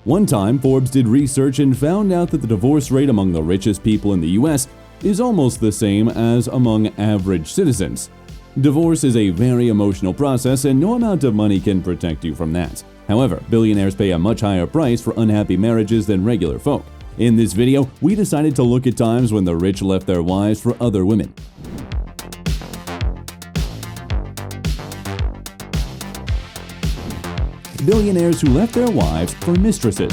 One time, Forbes did research and found out that the divorce rate among the richest people in the US is almost the same as among average citizens. Divorce is a very emotional process, and no amount of money can protect you from that. However, billionaires pay a much higher price for unhappy marriages than regular folk. In this video, we decided to look at times when the rich left their wives for other women. Billionaires who left their wives for mistresses.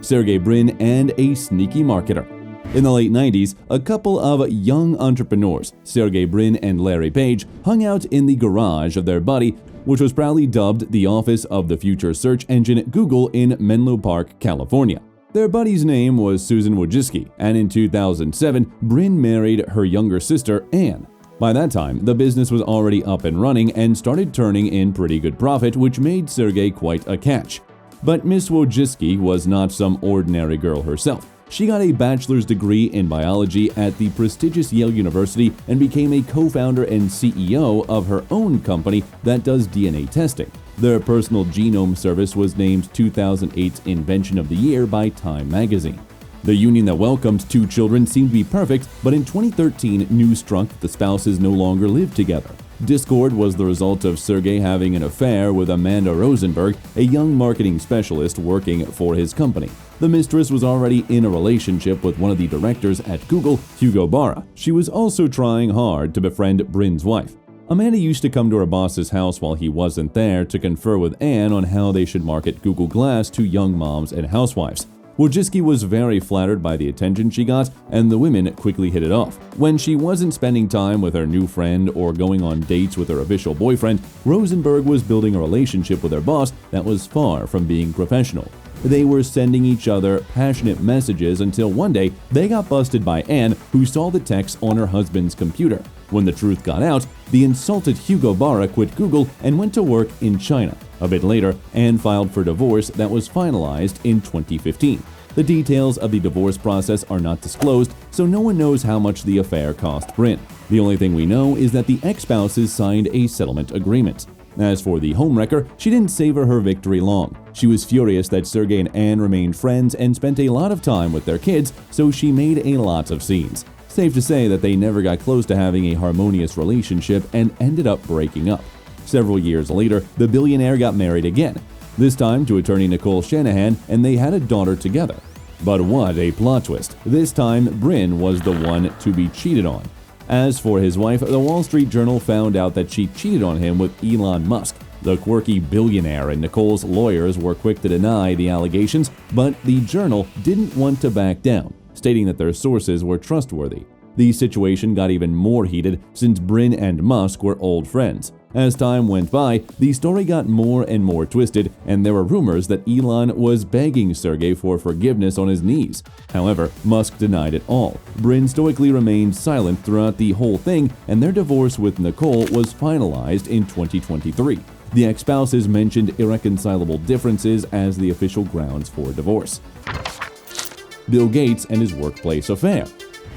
Sergey Brin and a sneaky marketer. In the late 90s, a couple of young entrepreneurs, Sergey Brin and Larry Page, hung out in the garage of their buddy, which was proudly dubbed the office of the future search engine Google in Menlo Park, California. Their buddy's name was Susan Wojcicki, and in 2007, Brin married her younger sister, Anne. By that time, the business was already up and running and started turning in pretty good profit, which made Sergey quite a catch. But Miss Wojcicki was not some ordinary girl herself. She got a bachelor's degree in biology at the prestigious Yale University and became a co-founder and CEO of her own company that does DNA testing. Their personal genome service was named 2008's Invention of the Year by Time magazine. The union that welcomed 2 children seemed to be perfect, but in 2013, news struck that the spouses no longer lived together. Discord was the result of Sergey having an affair with Amanda Rosenberg, a young marketing specialist working for his company. The mistress was already in a relationship with one of the directors at Google, Hugo Barra. She was also trying hard to befriend Brin's wife. Amanda used to come to her boss's house while he wasn't there to confer with Anne on how they should market Google Glass to young moms and housewives. Wojcicki was very flattered by the attention she got, and the women quickly hit it off. When she wasn't spending time with her new friend or going on dates with her official boyfriend, Rosenberg was building a relationship with her boss that was far from being professional. They were sending each other passionate messages until one day they got busted by Anne, who saw the text on her husband's computer. When the truth got out, the insulted Hugo Barra quit Google and went to work in China. A bit later, Anne filed for divorce that was finalized in 2015. The details of the divorce process are not disclosed, so no one knows how much the affair cost Brin. The only thing we know is that the ex-spouses signed a settlement agreement. As for the homewrecker, she didn't savor her victory long. She was furious that Sergey and Anne remained friends and spent a lot of time with their kids, so she made a lot of scenes. Safe to say that they never got close to having a harmonious relationship and ended up breaking up. Several years later, the billionaire got married again, this time to attorney Nicole Shanahan, and they had a daughter together. But what a plot twist. This time, Brin was the one to be cheated on. As for his wife, the Wall Street Journal found out that she cheated on him with Elon Musk. The quirky billionaire and Nicole's lawyers were quick to deny the allegations, but the Journal didn't want to back down, stating that their sources were trustworthy. The situation got even more heated since Brin and Musk were old friends. As time went by, the story got more and more twisted, and there were rumors that Elon was begging Sergey for forgiveness on his knees. However, Musk denied it all. Brin stoically remained silent throughout the whole thing, and their divorce with Nicole was finalized in 2023. The ex-spouses mentioned irreconcilable differences as the official grounds for divorce. Bill Gates and his workplace affair.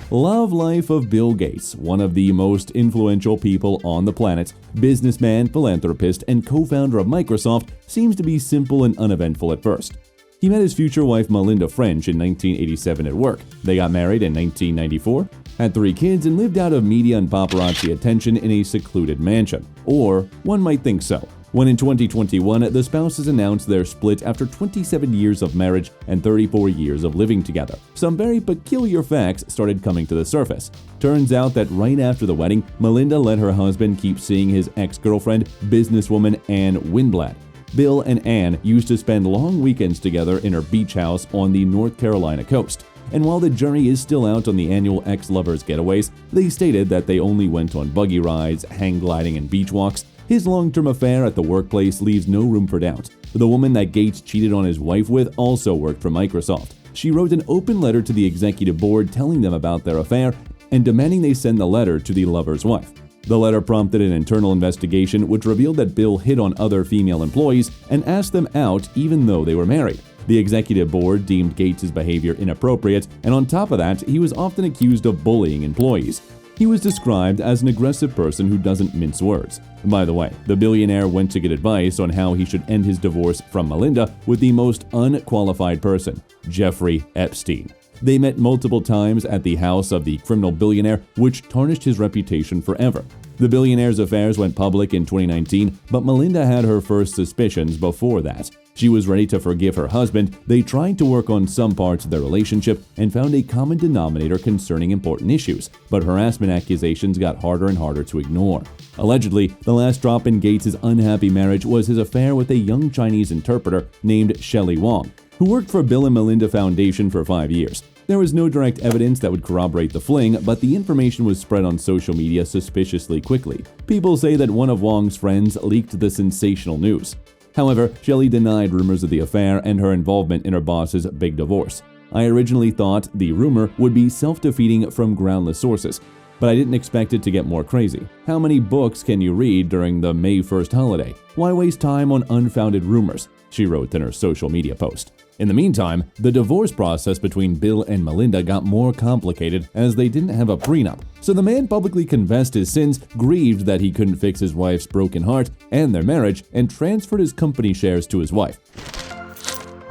Love life of Bill Gates, one of the most influential people on the planet, businessman, philanthropist, and co-founder of Microsoft, seems to be simple and uneventful at first. He met his future wife Melinda French in 1987 at work. They got married in 1994, had 3 kids, and lived out of media and paparazzi attention in a secluded mansion. Or one might think so. When in 2021, the spouses announced their split after 27 years of marriage and 34 years of living together. Some very peculiar facts started coming to the surface. Turns out that right after the wedding, Melinda let her husband keep seeing his ex-girlfriend, businesswoman Anne Winblad. Bill and Anne used to spend long weekends together in her beach house on the North Carolina coast. And while the jury is still out on the annual ex-lovers getaways, they stated that they only went on buggy rides, hang gliding, and beach walks. His long-term affair at the workplace leaves no room for doubt. The woman that Gates cheated on his wife with also worked for Microsoft. She wrote an open letter to the executive board telling them about their affair and demanding they send the letter to the lover's wife. The letter prompted an internal investigation which revealed that Bill hit on other female employees and asked them out even though they were married. The executive board deemed Gates' behavior inappropriate, and on top of that, he was often accused of bullying employees. He was described as an aggressive person who doesn't mince words. By the way, the billionaire went to get advice on how he should end his divorce from Melinda with the most unqualified person, Jeffrey Epstein. They met multiple times at the house of the criminal billionaire, which tarnished his reputation forever. The billionaire's affairs went public in 2019, but Melinda had her first suspicions before that. She was ready to forgive her husband. They tried to work on some parts of their relationship and found a common denominator concerning important issues, but harassment accusations got harder and harder to ignore. Allegedly, the last drop in Gates' unhappy marriage was his affair with a young Chinese interpreter named Shelley Wang, who worked for Bill and Melinda Foundation for 5 years. There was no direct evidence that would corroborate the fling, but the information was spread on social media suspiciously quickly. People say that one of Wang's friends leaked the sensational news. However, Shelley denied rumors of the affair and her involvement in her boss's big divorce. I originally thought the rumor would be self-defeating from groundless sources, but I didn't expect it to get more crazy. How many books can you read during the May 1st holiday? Why waste time on unfounded rumors? She wrote in her social media post. In the meantime, the divorce process between Bill and Melinda got more complicated as they didn't have a prenup. So the man publicly confessed his sins, grieved that he couldn't fix his wife's broken heart and their marriage, and transferred his company shares to his wife.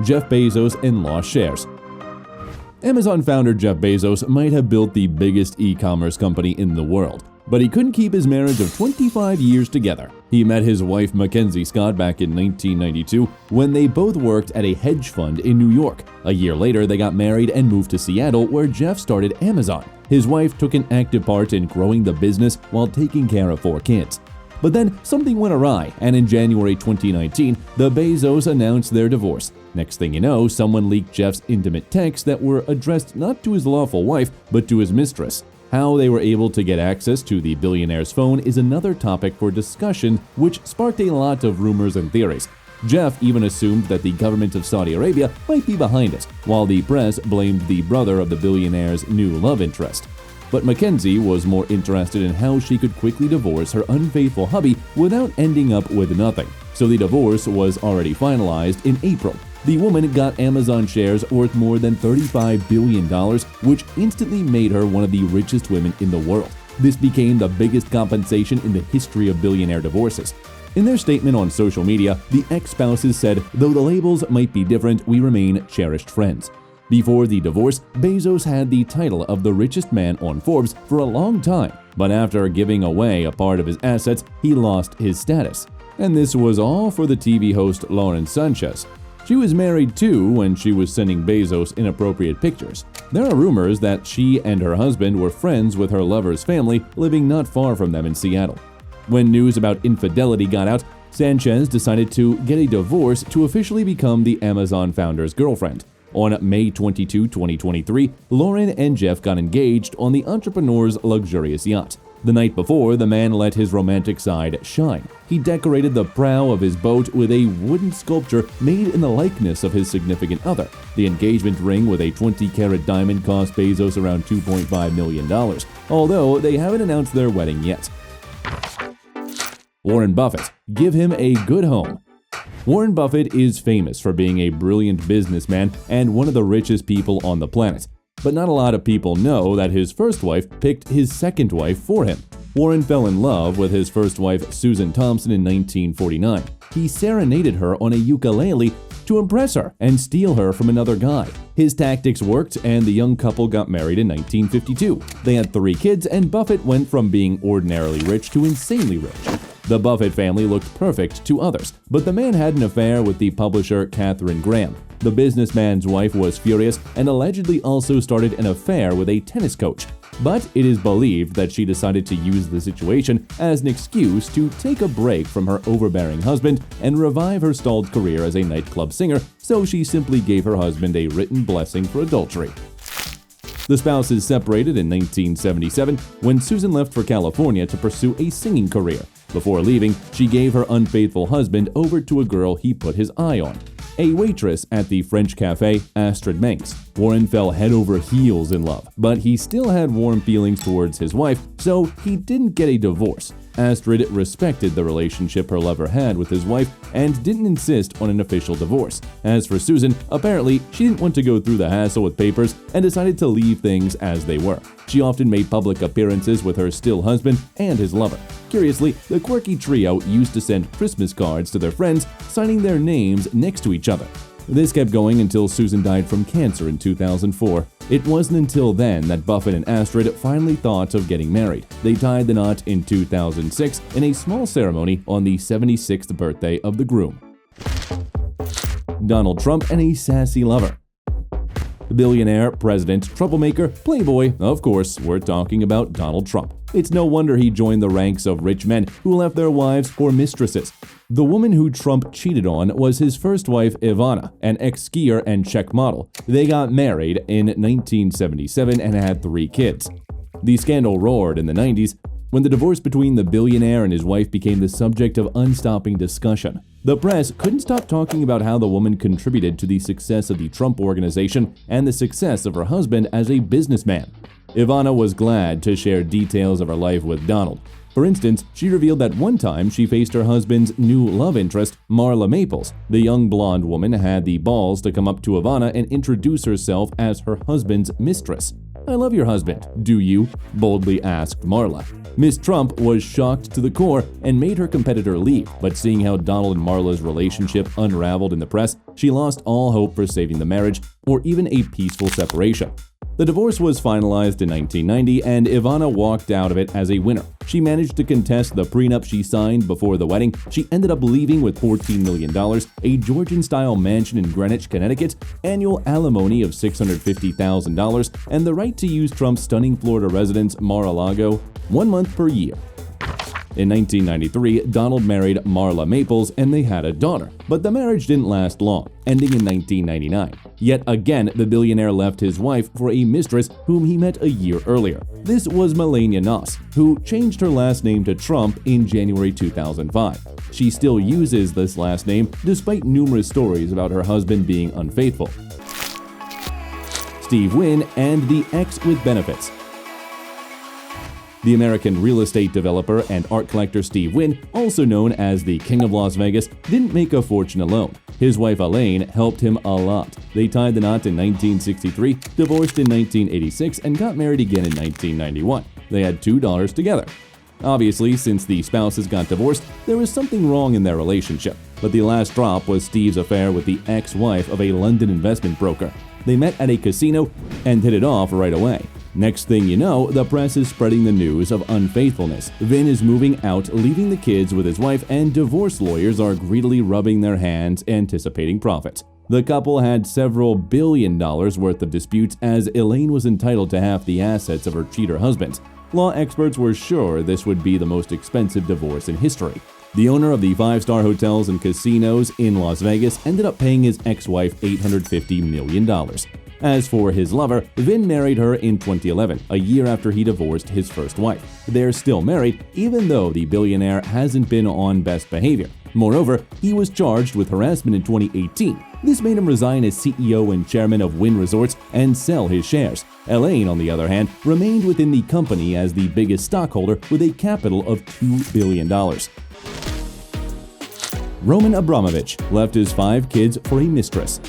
Jeff Bezos and lost shares. Amazon founder Jeff Bezos might have built the biggest e-commerce company in the world, but he couldn't keep his marriage of 25 years together. He met his wife Mackenzie Scott back in 1992 when they both worked at a hedge fund in New York. A year later, they got married and moved to Seattle, where Jeff started Amazon. His wife took an active part in growing the business while taking care of 4 kids. But then something went awry, and in January 2019, the Bezos announced their divorce. Next thing you know, someone leaked Jeff's intimate texts that were addressed not to his lawful wife, but to his mistress. How they were able to get access to the billionaire's phone is another topic for discussion, which sparked a lot of rumors and theories. Jeff even assumed that the government of Saudi Arabia might be behind it, while the press blamed the brother of the billionaire's new love interest. But Mackenzie was more interested in how she could quickly divorce her unfaithful hubby without ending up with nothing. So the divorce was already finalized in April. The woman got Amazon shares worth more than $35 billion, which instantly made her one of the richest women in the world. This became the biggest compensation in the history of billionaire divorces. In their statement on social media, the ex-spouses said, "Though the labels might be different, we remain cherished friends." Before the divorce, Bezos had the title of the richest man on Forbes for a long time, but after giving away a part of his assets, he lost his status. And this was all for the TV host Lauren Sanchez. She was married too when she was sending Bezos inappropriate pictures. There are rumors that she and her husband were friends with her lover's family, living not far from them in Seattle. When news about infidelity got out, Sanchez decided to get a divorce to officially become the Amazon founder's girlfriend. On May 22, 2023, Lauren and Jeff got engaged on the entrepreneur's luxurious yacht. The night before, the man let his romantic side shine. He decorated the prow of his boat with a wooden sculpture made in the likeness of his significant other. The engagement ring with a 20-carat diamond cost Bezos around $2.5 million, although they haven't announced their wedding yet. Warren Buffett, give him a good home. Warren Buffett is famous for being a brilliant businessman and one of the richest people on the planet. But not a lot of people know that his first wife picked his second wife for him. Warren fell in love with his first wife, Susan Thompson, in 1949. He serenaded her on a ukulele to impress her and steal her from another guy. His tactics worked, and the young couple got married in 1952. They had 3 kids, and Buffett went from being ordinarily rich to insanely rich. The Buffett family looked perfect to others, but the man had an affair with the publisher Katharine Graham. The businessman's wife was furious and allegedly also started an affair with a tennis coach. But it is believed that she decided to use the situation as an excuse to take a break from her overbearing husband and revive her stalled career as a nightclub singer, so she simply gave her husband a written blessing for adultery. The spouses separated in 1977 when Susan left for California to pursue a singing career. Before leaving, she gave her unfaithful husband over to a girl he put his eye on, a waitress at the French cafe Astrid Manx. Warren fell head over heels in love, but he still had warm feelings towards his wife, so he didn't get a divorce. Astrid respected the relationship her lover had with his wife and didn't insist on an official divorce. As for Susan, apparently she didn't want to go through the hassle with papers and decided to leave things as they were. She often made public appearances with her still husband and his lover. Curiously, the quirky trio used to send Christmas cards to their friends, signing their names next to each other. This kept going until Susan died from cancer in 2004. It wasn't until then that Buffett and Astrid finally thought of getting married. They tied the knot in 2006 in a small ceremony on the 76th birthday of the groom. Donald Trump and a sassy lover. Billionaire, president, troublemaker, playboy, of course, we're talking about Donald Trump. It's no wonder he joined the ranks of rich men who left their wives for mistresses. The woman who Trump cheated on was his first wife, Ivana, an ex-skier and Czech model. They got married in 1977 and had 3 kids. The scandal roared in the 90s when the divorce between the billionaire and his wife became the subject of unstopping discussion. The press couldn't stop talking about how the woman contributed to the success of the Trump Organization and the success of her husband as a businessman. Ivana was glad to share details of her life with Donald. For instance, she revealed that one time she faced her husband's new love interest, Marla Maples. The young blonde woman had the balls to come up to Ivana and introduce herself as her husband's mistress. "I love your husband, do you?" boldly asked Marla. Miss Trump was shocked to the core and made her competitor leave, but seeing how Donald and Marla's relationship unraveled in the press, she lost all hope for saving the marriage or even a peaceful separation. The divorce was finalized in 1990 and Ivana walked out of it as a winner. She managed to contest the prenup she signed before the wedding. She ended up leaving with $14 million, a Georgian-style mansion in Greenwich, Connecticut, annual alimony of $650,000, and the right to use Trump's stunning Florida residence, Mar-a-Lago, 1 month per year. In 1993, Donald married Marla Maples and they had a daughter, but the marriage didn't last long, ending in 1999. Yet again, the billionaire left his wife for a mistress whom he met a year earlier. This was Melania Noss, who changed her last name to Trump in January 2005. She still uses this last name despite numerous stories about her husband being unfaithful. Steve Wynn and the ex with benefits. The American real estate developer and art collector Steve Wynn, also known as the King of Las Vegas, didn't make a fortune alone. His wife Elaine helped him a lot. They tied the knot in 1963, divorced in 1986, and got married again in 1991. They had 2 daughters together. Obviously, since the spouses got divorced, there was something wrong in their relationship. But the last drop was Steve's affair with the ex-wife of a London investment broker. They met at a casino and hit it off right away. Next thing you know, the press is spreading the news of unfaithfulness. Vin is moving out, leaving the kids with his wife, and divorce lawyers are greedily rubbing their hands, anticipating profits. The couple had several $1 billion worth of disputes as Elaine was entitled to half the assets of her cheater husband. Law experts were sure this would be the most expensive divorce in history. The owner of the 5-star hotels and casinos in Las Vegas ended up paying his ex-wife $850 million. As for his lover, Vin married her in 2011, a year after he divorced his first wife. They're still married, even though the billionaire hasn't been on best behavior. Moreover, he was charged with harassment in 2018. This made him resign as CEO and chairman of Wynn Resorts and sell his shares. Elaine, on the other hand, remained within the company as the biggest stockholder with a capital of $2 billion. Roman Abramovich left his 5 kids for a mistress.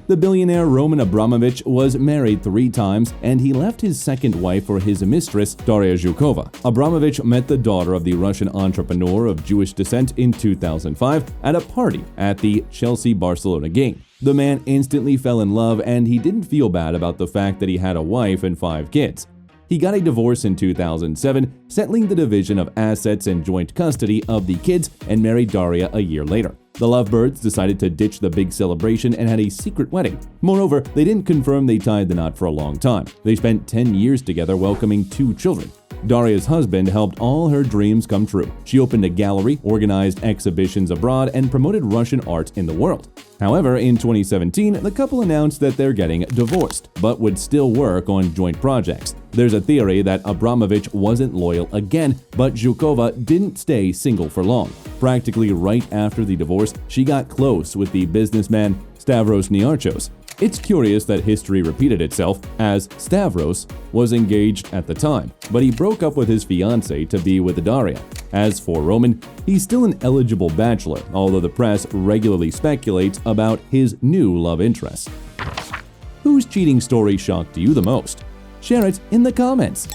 The billionaire Roman Abramovich was married 3 times, and he left his second wife for his mistress, Daria Zhukova. Abramovich met the daughter of the Russian entrepreneur of Jewish descent in 2005 at a party at the Chelsea-Barcelona game. The man instantly fell in love, and he didn't feel bad about the fact that he had a wife and 5 kids. He got a divorce in 2007, settling the division of assets and joint custody of the kids, and married Daria a year later. The lovebirds decided to ditch the big celebration and had a secret wedding. Moreover, they didn't confirm they tied the knot for a long time. They spent 10 years together, welcoming 2 children. Daria's husband helped all her dreams come true. She opened a gallery, organized exhibitions abroad, and promoted Russian art in the world. However, in 2017, the couple announced that they're getting divorced, but would still work on joint projects. There's a theory that Abramovich wasn't loyal again, but Zhukova didn't stay single for long. Practically right after the divorce, she got close with the businessman Stavros Niarchos. It's curious that history repeated itself, as Stavros was engaged at the time, but he broke up with his fiancée to be with Daria. As for Roman, he's still an eligible bachelor, although the press regularly speculates about his new love interest. Whose cheating story shocked you the most? Share it in the comments!